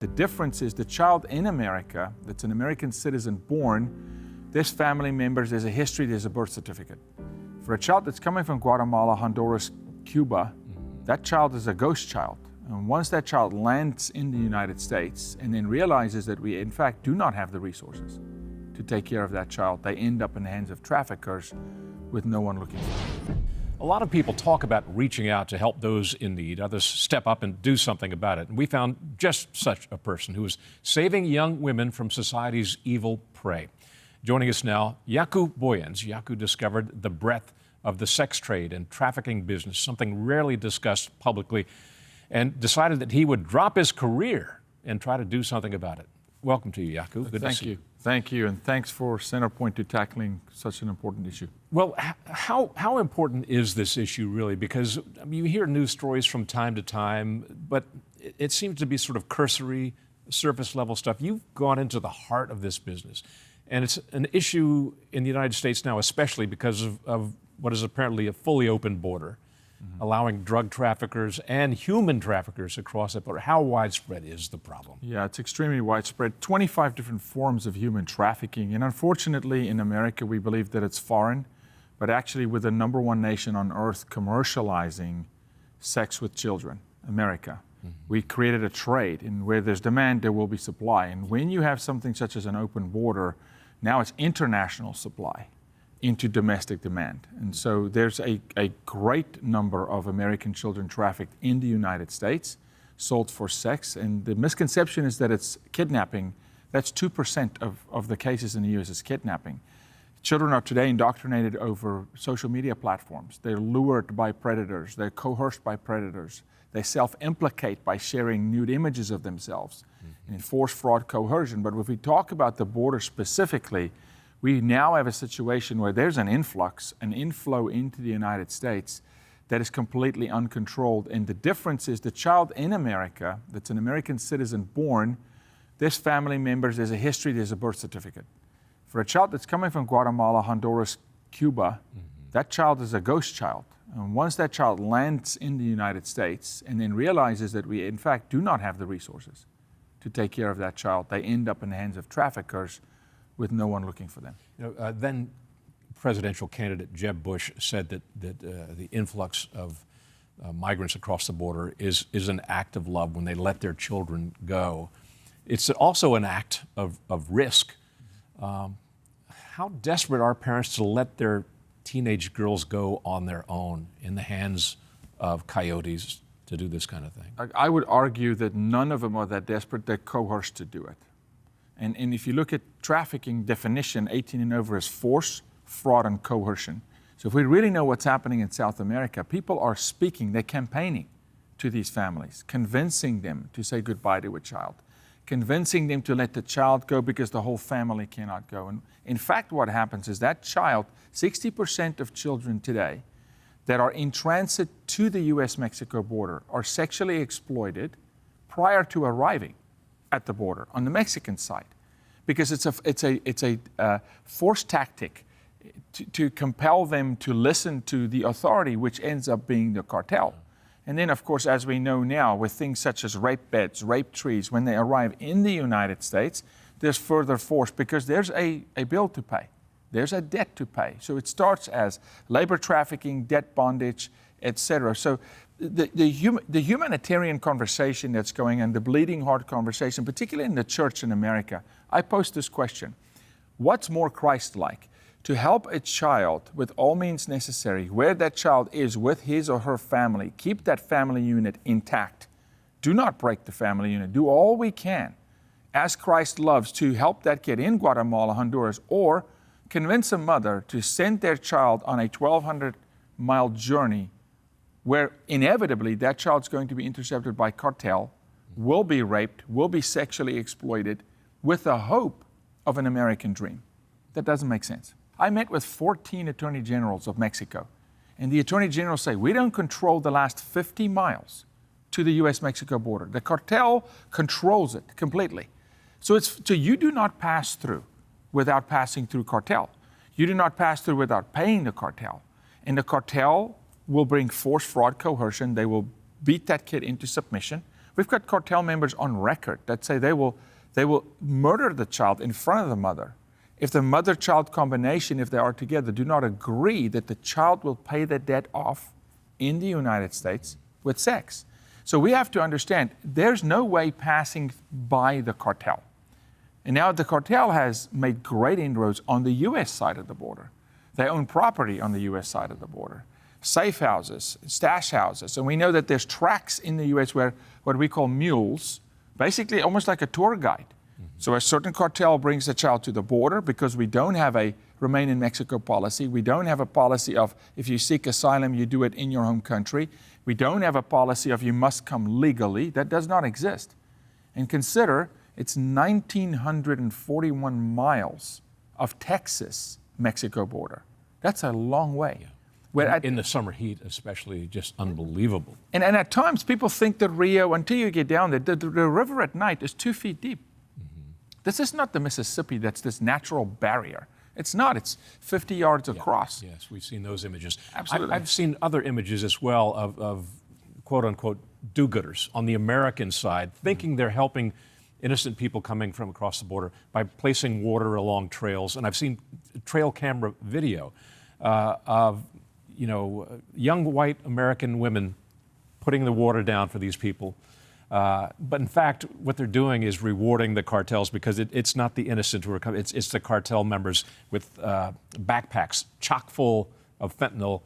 The difference is the child in America, that's an American citizen born, there's family members, there's a history, there's a birth certificate. For a child that's coming from Guatemala, Honduras, Cuba, that child is a ghost child. And once that child lands in the United States and then realizes that we in fact do not have the resources to take care of that child, they end up in the hands of traffickers with no one looking for them. A lot of people talk about reaching out to help those in need. Others step up and do something about it. And we found just such a person who is saving young women from society's evil prey. Joining us now, Jaco Booyens. Jaco discovered the breadth of the sex trade and trafficking business, something rarely discussed publicly, and decided that he would drop his career and try to do something about it. Welcome to you, Jaco. Good to see you. Thank you, and thanks for Centerpoint to tackling such an important issue. Well, how important is this issue really? Because I mean, you hear news stories from time to time, but it seems to be sort of cursory, surface level stuff. You've gone into the heart of this business, and it's an issue in the United States now, especially because of what is apparently a fully open border, allowing drug traffickers and human traffickers across that border. How widespread is the problem? Yeah, it's extremely widespread. 25 different forms of human trafficking. And unfortunately, in America, we believe that it's foreign, but actually we're the #1 nation on earth commercializing sex with children, America. We created a trade, and where there's demand, there will be supply. And when you have something such as an open border, now it's international supply into domestic demand. And so there's a great number of American children trafficked in the United States, sold for sex. And the misconception is that it's kidnapping. That's 2% of the cases in the US is kidnapping. Children are today indoctrinated over social media platforms. They're lured by predators. They're coerced by predators. They self-implicate by sharing nude images of themselves in force, fraud, coercion. But if we talk about the border specifically, we now have a situation where there's an influx, an inflow into the United States that is completely uncontrolled. And the difference is the child in America, that's an American citizen born, there's family members, there's a history, there's a birth certificate. For a child that's coming from Guatemala, Honduras, Cuba, that child is a ghost child. And once that child lands in the United States and then realizes that we in fact do not have the resources to take care of that child, they end up in the hands of traffickers with no one looking for them. You know, then presidential candidate Jeb Bush said that the influx of migrants across the border is an act of love when they let their children go. It's also an act of risk. How desperate are parents to let their teenage girls go on their own in the hands of coyotes to do this kind of thing? I would argue that none of them are that desperate. They're coerced to do it. And if you look at trafficking definition, 18 and over is force, fraud, and coercion. So if we really know what's happening in South America, people are speaking, they're campaigning to these families, convincing them to say goodbye to a child, convincing them to let the child go because the whole family cannot go. And in fact, what happens is that child, 60% of children today that are in transit to the US-Mexico border are sexually exploited prior to arriving at the border on the Mexican side, because it's a force tactic to compel them to listen to the authority, which ends up being the cartel. And then, of course, as we know now, with things such as rape beds, rape trees, when they arrive in the United States, there's further force because there's a bill to pay. There's a debt to pay. So it starts as labor trafficking, debt bondage, etc. So the humanitarian conversation that's going on, the bleeding heart conversation, particularly in the church in America, I pose this question: what's more Christ-like? To help a child with all means necessary, where that child is with his or her family, keep that family unit intact. Do not break the family unit. Do all we can, as Christ loves, to help that kid in Guatemala, Honduras, or convince a mother to send their child on a 1,200-mile journey where inevitably that child's going to be intercepted by cartel, will be raped, will be sexually exploited, with the hope of an American dream. That doesn't make sense. I met with 14 attorney generals of Mexico, and the attorney generals say, we don't control the last 50 miles to the US-Mexico border. The cartel controls it completely. So you do not pass through without passing through cartel. You do not pass through without paying the cartel. And the cartel will bring force, fraud, coercion. They will beat that kid into submission, We've got cartel members on record that say they will murder the child in front of the mother if the mother-child combination, if they are together, do not agree that the child will pay the debt off in the United States with sex. So we have to understand there's no way passing by the cartel. And now the cartel has made great inroads on the U.S. side of the border. They own property on the U.S. side of the border, safe houses, stash houses. And we know that there's tracks in the U.S. where what we call mules, basically almost like a tour guide. So a certain cartel brings the child to the border because we don't have a remain in Mexico policy. We don't have a policy of if you seek asylum, you do it in your home country. We don't have a policy of you must come legally. That does not exist. And consider it's 1,941 miles of Texas-Mexico border. That's a long way. In the summer heat, especially, just unbelievable. And at times, people think that Rio, until you get down there, the river at night is 2 feet deep. This is not the Mississippi that's this natural barrier. It's not. It's 50 yards across. Yes, we've seen those images. Absolutely. I've seen other images as well of quote-unquote do-gooders on the American side, thinking they're helping innocent people coming from across the border by placing water along trails. And I've seen trail camera video of young white American women putting the water down for these people. But in fact, what they're doing is rewarding the cartels because it's not the innocent who are coming, it's the cartel members with backpacks chock full of fentanyl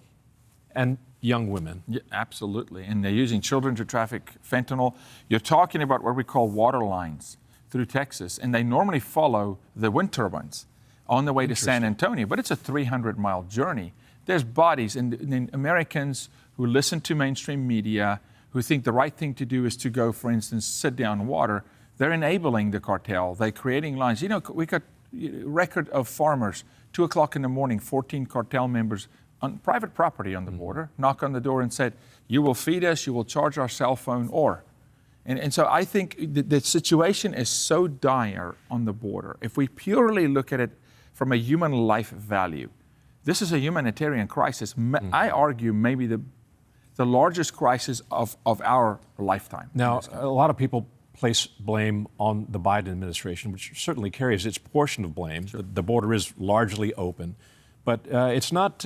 and young women. Yeah, absolutely. And they're using children to traffic fentanyl. You're talking about what we call water lines through Texas, and they normally follow the wind turbines on the way to San Antonio, but it's a 300-mile journey. There's bodies and Americans who listen to mainstream media, who think the right thing to do is to go, for instance, sit down water. They're enabling the cartel. They're creating lines. You know, we got record of farmers, 2 o'clock in the morning, 14 cartel members on private property on the border, knock on the door and said, you will feed us, you will charge our cell phone, or. And so I think the situation is so dire on the border. If we purely look at it from a human life value, this is a humanitarian crisis. I argue maybe the largest crisis of our lifetime. Now, a lot of people place blame on the Biden administration, which certainly carries its portion of blame. Sure. The border is largely open, but it's not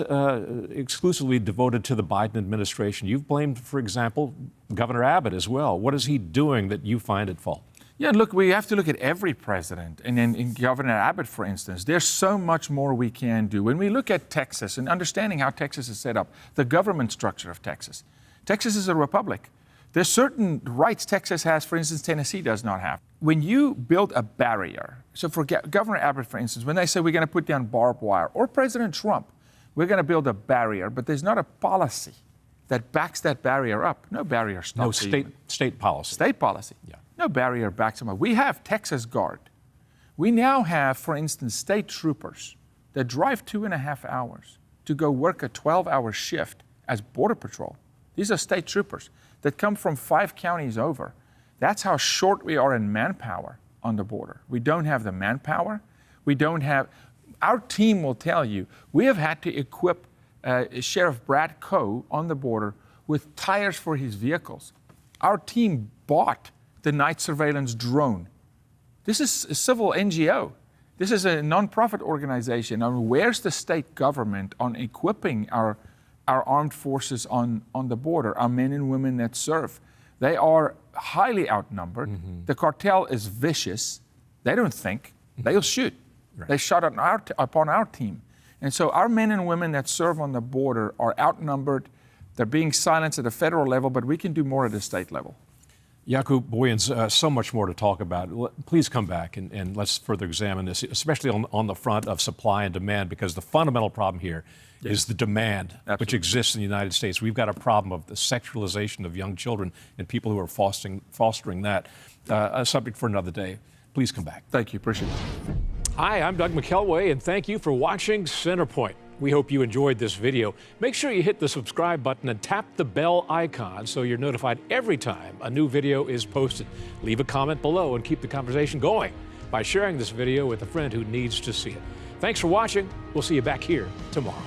exclusively devoted to the Biden administration. You've blamed, for example, Governor Abbott as well. What is he doing that you find at fault? Yeah, look, we have to look at every president. And then in Governor Abbott, for instance, there's so much more we can do. When we look at Texas and understanding how Texas is set up, the government structure of Texas. Texas is a republic. There's certain rights Texas has, for instance, Tennessee does not have. When you build a barrier, so for Governor Abbott, for instance, when they say we're going to put down barbed wire, or President Trump, we're going to build a barrier, but there's not a policy that backs that barrier up. No barrier stops it. No state policy. State policy. Yeah. No barrier backs them up. We have Texas Guard. We now have, for instance, state troopers that drive 2.5 hours to go work a 12-hour shift as Border Patrol. These are state troopers that come from 5 counties over. That's how short we are in manpower on the border. We don't have the manpower. We don't have, our team will tell you, we have had to equip Sheriff Brad Coe on the border with tires for his vehicles. Our team bought the night surveillance drone. This is a civil NGO. This is a nonprofit organization. I mean, where's the state government on equipping our armed forces on the border, our men and women that serve? They are highly outnumbered. The cartel is vicious. They don't think. They'll shoot. Right. They shot upon our team. And so our men and women that serve on the border are outnumbered. They're being silenced at the federal level, but we can do more at the state level. Jaco Booyens, so much more to talk about. Please come back and let's further examine this, especially on the front of supply and demand, because the fundamental problem here is the demand which exists in the United States. We've got a problem of the sexualization of young children and people who are fostering that. A subject for another day. Please come back. Thank you. Appreciate it. Hi, I'm Doug McKelway, and thank you for watching Centerpoint. We hope you enjoyed this video. Make sure you hit the subscribe button and tap the bell icon so you're notified every time a new video is posted. Leave a comment below and keep the conversation going by sharing this video with a friend who needs to see it. Thanks for watching. We'll see you back here tomorrow.